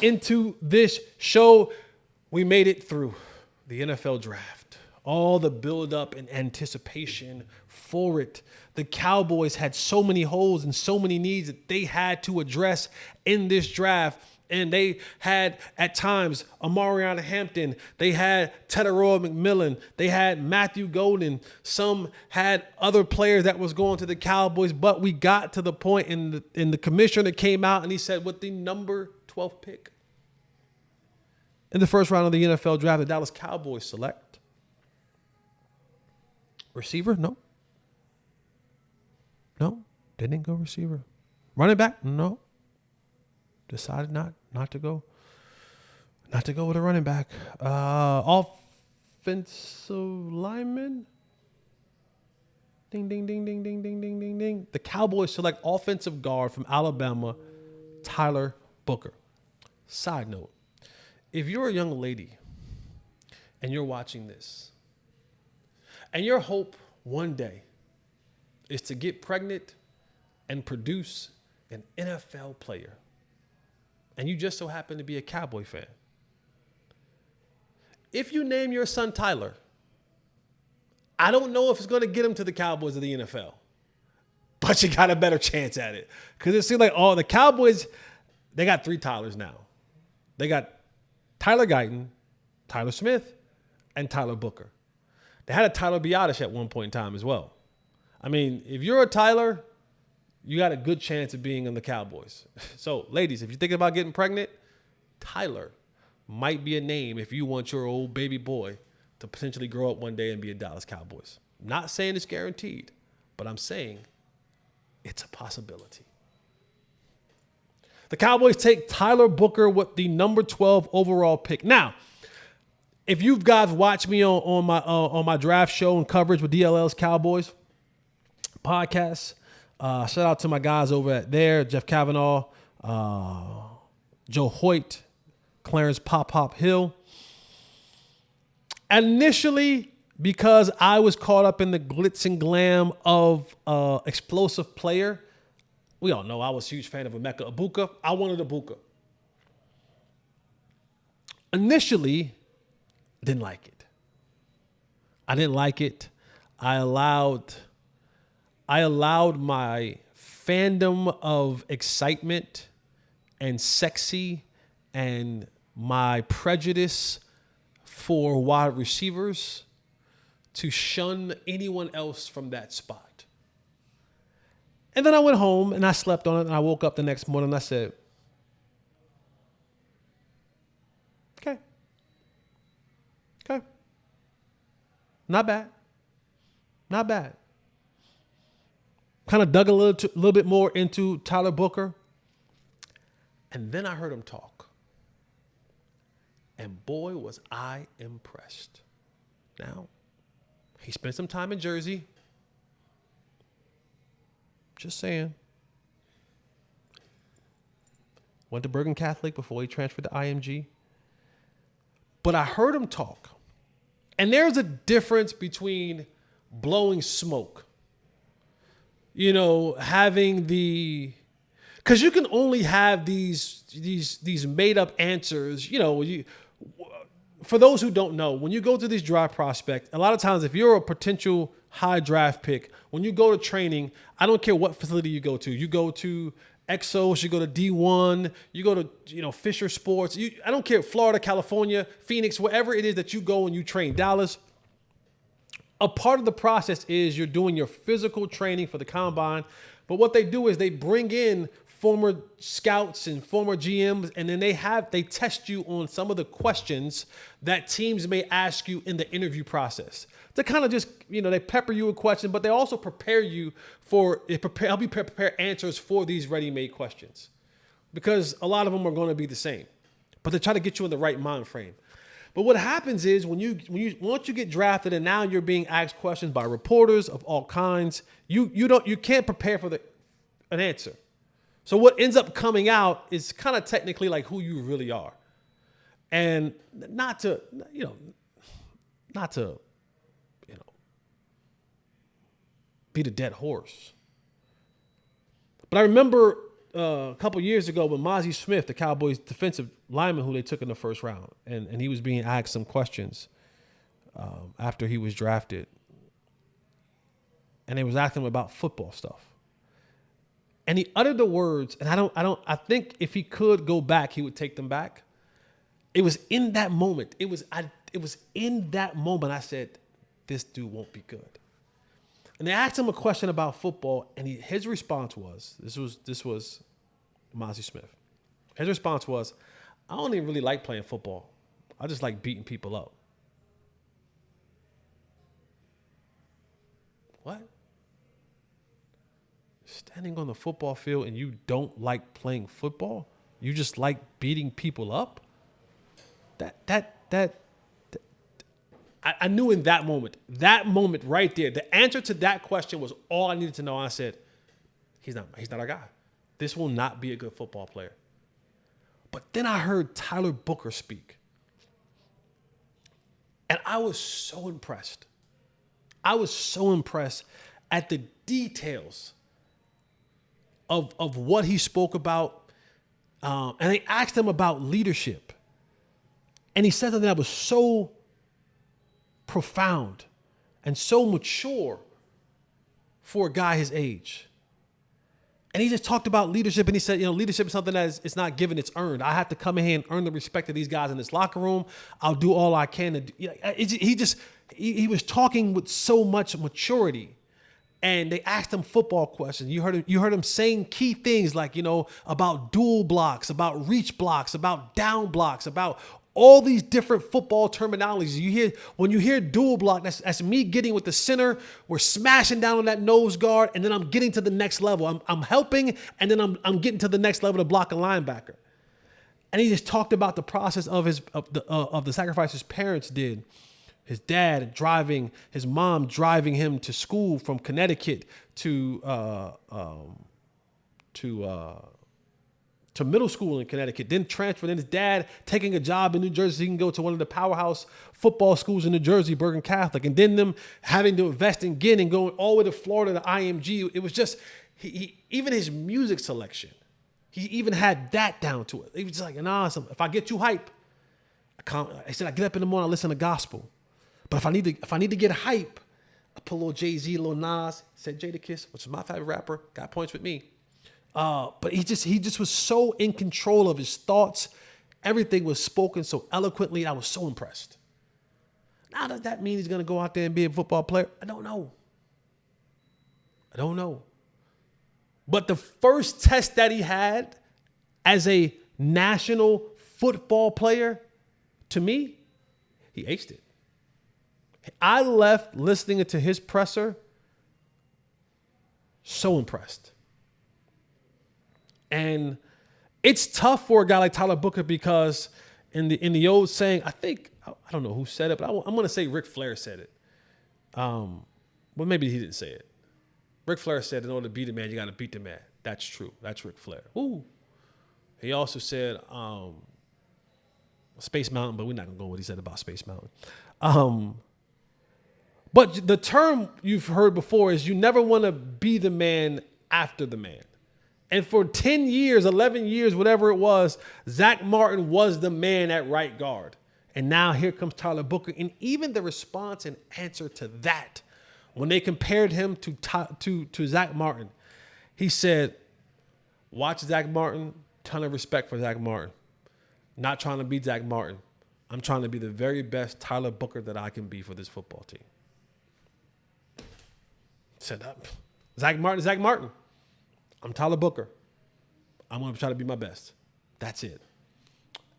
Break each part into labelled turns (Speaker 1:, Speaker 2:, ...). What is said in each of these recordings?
Speaker 1: into this show. We made it through the NFL draft. All the buildup and anticipation for it. The Cowboys had so many holes and so many needs that they had to address in this draft. And they had, at times, Amariana Hampton. They had Teteroa McMillan. They had Matthew Golden. Some had other players that was going to the Cowboys. But we got to the point in the commissioner came out and he said, with the number 12 pick in the first round of the NFL draft, the Dallas Cowboys select receiver? No. Didn't go receiver. Running back? No. Decided not to go with a running back. Offensive lineman. Ding, ding, ding, ding, ding, ding, ding, ding, ding. The Cowboys select offensive guard from Alabama, Tyler Booker. Side note, if you're a young lady and you're watching this, and your hope one day is to get pregnant and produce an NFL player, and you just so happen to be a Cowboy fan, if you name your son Tyler, I don't know if it's going to get him to the Cowboys or the NFL, but you got a better chance at it. Because it seems like the Cowboys, they got 3 Tylers now. They got Tyler Guyton, Tyler Smith, and Tyler Booker. They had a Tyler Biadasz at one point in time as well. I mean, if you're a Tyler, you got a good chance of being on the Cowboys. So, ladies, if you're thinking about getting pregnant, Tyler might be a name if you want your old baby boy to potentially grow up one day and be a Dallas Cowboys. I'm not saying it's guaranteed, but I'm saying it's a possibility. The Cowboys take Tyler Booker with the number 12 overall pick. Now, if you guys watch me on my draft show and coverage with DLL's Cowboys podcast, shout out to my guys over at there, Jeff Kavanaugh, Joe Hoyt, Clarence Pop Hill. Initially, because I was caught up in the glitz and glam of explosive player, we all know I was a huge fan of Emeka Egbuka. I wanted Egbuka. Initially, didn't like it. I didn't like it. I allowed my fandom of excitement and sexy and my prejudice for wide receivers to shun anyone else from that spot. And then I went home and I slept on it and I woke up the next morning and I said, okay. Not bad. Kind of dug a little bit more into Tyler Booker. And then I heard him talk. And boy, was I impressed. Now, he spent some time in Jersey. Just saying. Went to Bergen Catholic before he transferred to IMG. But I heard him talk. And there's a difference between blowing smoke. You know, having because you can only have these made up answers. You know, for those who don't know, when you go to these draft prospects, a lot of times if you're a potential high draft pick, when you go to training, I don't care what facility you go to. You go to Exos, you go to D1, you go to Fisher Sports. I don't care, Florida, California, Phoenix, wherever it is that you go and you train. Dallas. A part of the process is you're doing your physical training for the combine. But what they do is they bring in former scouts and former GMs, and then they test you on some of the questions that teams may ask you in the interview process. To kind of just, they pepper you with questions, but they also prepare you help you prepare answers for these ready-made questions. Because a lot of them are going to be the same. But they try to get you in the right mind frame. But what happens is once you get drafted and now you're being asked questions by reporters of all kinds, you can't prepare for an answer. So what ends up coming out is kind of technically like who you really are. And not to beat a dead horse. But I remember a couple years ago with Mozzie Smith, the Cowboys defensive lineman who they took in the first round, and he was being asked some questions after he was drafted, and they was asking him about football stuff, and he uttered the words, and I think if he could go back, he would take them back. It was in that moment. It was in that moment I said, this dude won't be good. And they asked him a question about football, and his response was, this was Mozzie Smith. His response was, I don't even really like playing football. I just like beating people up. What? Standing on the football field and you don't like playing football? You just like beating people up? I knew in that moment right there, the answer to that question was all I needed to know. I said, he's not our guy. This will not be a good football player. But then I heard Tyler Booker speak. And I was so impressed. I was so impressed at the details of what he spoke about. And they asked him about leadership. And he said something that was so profound and so mature for a guy his age. And he just talked about leadership, and he said, leadership is something that it's not given, it's earned. I have to come in here and earn the respect of these guys in this locker room. I'll do all I can to do. He was talking with so much maturity. And they asked him football questions. You heard him saying key things like, about dual blocks, about reach blocks, about down blocks, about all these different football terminologies. When you hear dual block, that's me getting with the center. We're smashing down on that nose guard, and then I'm getting to the next level. I'm helping, and then I'm getting to the next level to block a linebacker. And he just talked about the process of the sacrifice his parents did. His dad driving, his mom driving him to school from Connecticut to middle school in Connecticut, then transferred. Then his dad taking a job in New Jersey so he can go to one of the powerhouse football schools in New Jersey, Bergen Catholic. And then them having to invest in again and going all the way to Florida to IMG. It was just, even his music selection, he even had that down to it. He was just like, if I get too hype, I get up in the morning, I listen to gospel. But if I need to get hype, I put a little Jay-Z, a little Nas, said Jadakiss, which is my favorite rapper, got points with me. But he just was so in control of his thoughts. Everything was spoken so eloquently. I was so impressed. Now, does that mean he's going to go out there and be a football player? I don't know. But the first test that he had as a national football player, to me, he aced it. I left listening to his presser so impressed. And it's tough for a guy like Tyler Booker because in the old saying, I don't know who said it, but I'm going to say Ric Flair said it. Well, maybe he didn't say it. Ric Flair said, in order to beat a man, you got to beat the man. That's true. That's Ric Flair. Ooh. He also said Space Mountain, but we're not going to go with what he said about Space Mountain. But the term you've heard before is you never want to be the man after the man. And for 10 years, 11 years, whatever it was, Zach Martin was the man at right guard. And now here comes Tyler Booker. And even the response and answer to that, when they compared him to Zach Martin, he said, watch Zach Martin, ton of respect for Zach Martin. Not trying to be Zach Martin. I'm trying to be the very best Tyler Booker that I can be for this football team. Said that. Zach Martin. I'm Tyler Booker. I'm going to try to be my best. That's it.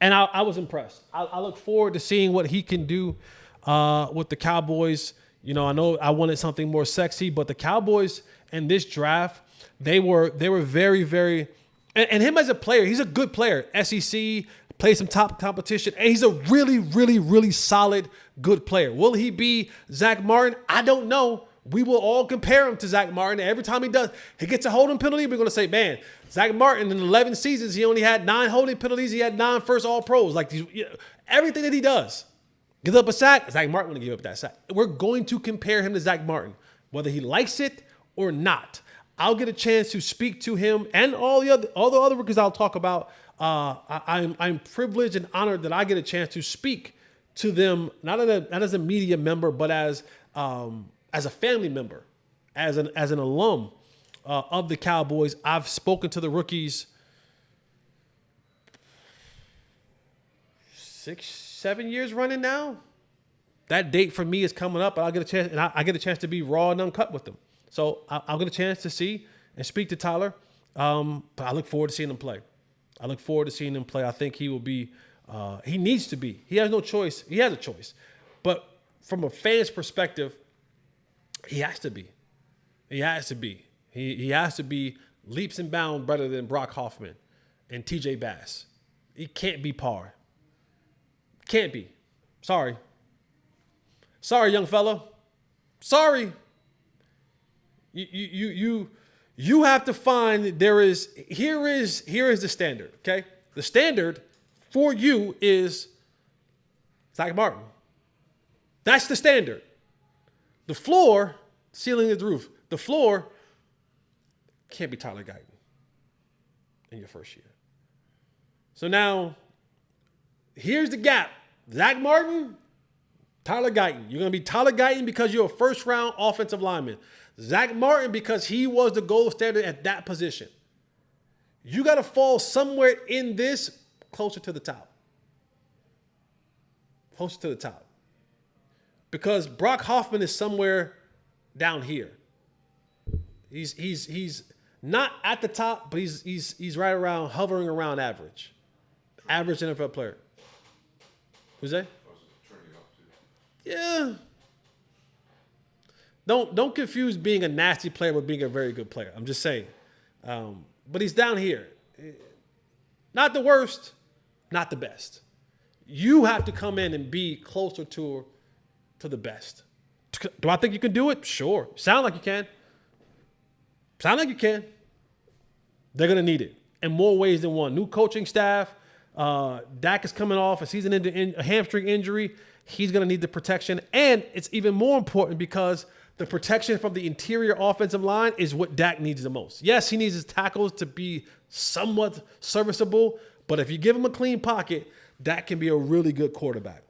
Speaker 1: And I was impressed. I look forward to seeing what he can do with the Cowboys. I know I wanted something more sexy, but the Cowboys in this draft, they were very, very, and him as a player, he's a good player. SEC, plays some top competition, and he's a really, really, really solid, good player. Will he be Zach Martin? I don't know. We will all compare him to Zach Martin. Every time he does, he gets a holding penalty, we're going to say, man, Zach Martin in 11 seasons, he only had 9 holding penalties. He had 9 first All-Pros. Like everything that he does. Gives up a sack, Zach Martin going to give up that sack. We're going to compare him to Zach Martin, whether he likes it or not. I'll get a chance to speak to him and all the other rookies I'll talk about. I'm privileged and honored that I get a chance to speak to them, not as a media member, but as a family member, as an alum of the Cowboys. I've spoken to the rookies 6-7 years running now. That date for me is coming up, and I'll get a chance, and I get a chance to be raw and uncut with them. So I'll get a chance to see and speak to Tyler. But I look forward to seeing him play. I think he will be. He needs to be. He has no choice. He has a choice, but from a fan's perspective, he has to be. He has to be. He has to be leaps and bounds better than Brock Hoffman and T.J. Bass. He can't be par. Can't be. Sorry, young fella. Sorry. You have to find here is the standard, okay? The standard for you is Zach Martin. That's the standard. The floor, ceiling is the roof. The floor can't be Tyler Guyton in your first year. So now, here's the gap. Zach Martin, Tyler Guyton. You're going to be Tyler Guyton because you're a first-round offensive lineman. Zach Martin because he was the gold standard at that position. You got to fall somewhere in this closer to the top. Closer to the top. Because Brock Hoffman is somewhere down here. He's not at the top, but he's right around, hovering around average. Average NFL player. Who's that? Yeah. Don't confuse being a nasty player with being a very good player. I'm just saying. But he's down here. Not the worst, not the best. You have to come in and be closer to the best. Do I think you can do it? Sure. Sound like you can. They're going to need it in more ways than one. New coaching staff. Dak is coming off a season-ending a hamstring injury. He's going to need the protection. And it's even more important because the protection from the interior offensive line is what Dak needs the most. Yes, he needs his tackles to be somewhat serviceable, but if you give him a clean pocket, Dak can be a really good quarterback.